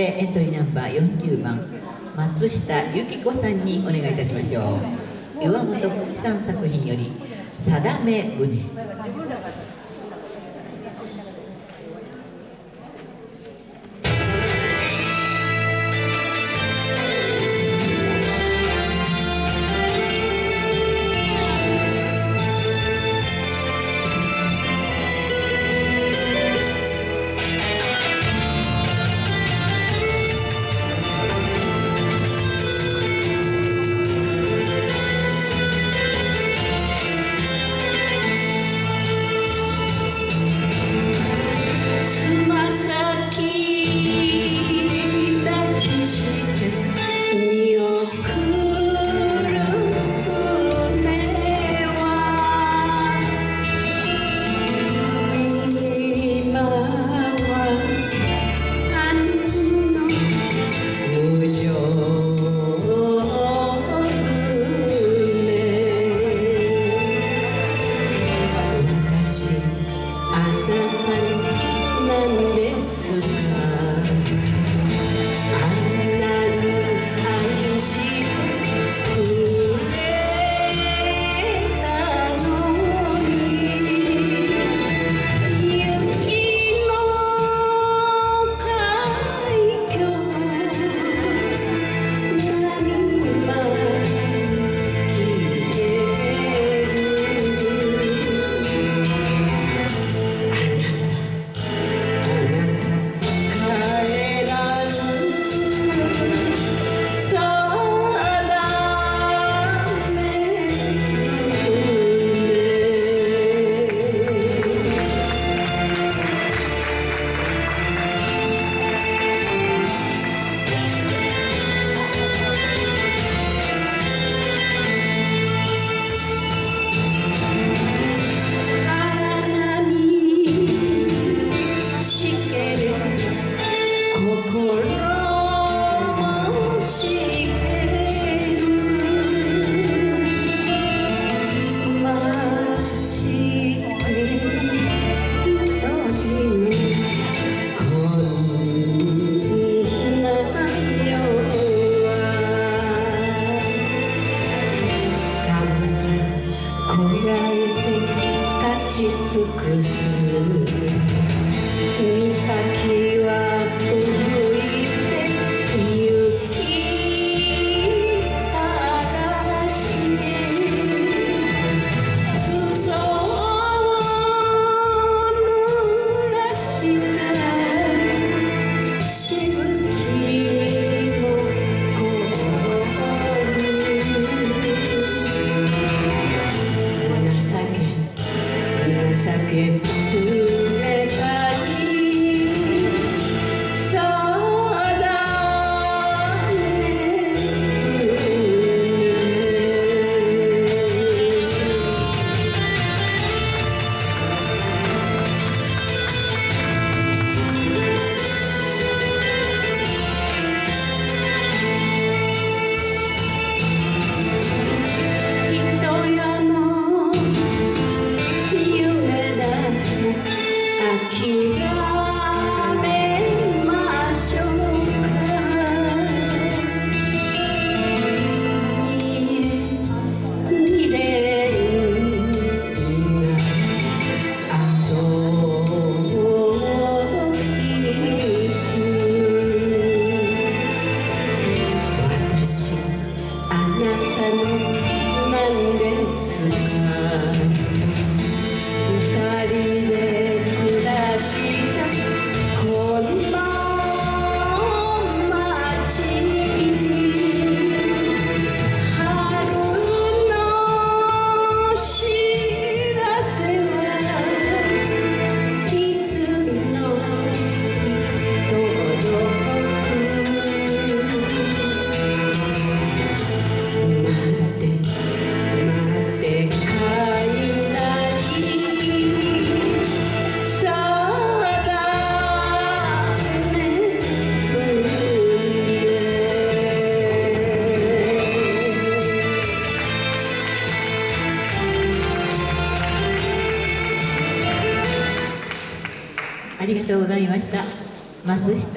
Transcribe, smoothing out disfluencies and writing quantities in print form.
エントリーナンバー40番松下由紀子さんにお願いいたしましょう。岩本久美さん作品より「定め船」。尽くす岬は吹いて行き嵐裾を濡らしたしぶきも凍る情け冷たい定め人よの諦めましょうか未練が後を引く私あなたのなんですか二人で暮らしたこの街に春の知らせはいつの届く待ってありがとうございました。松下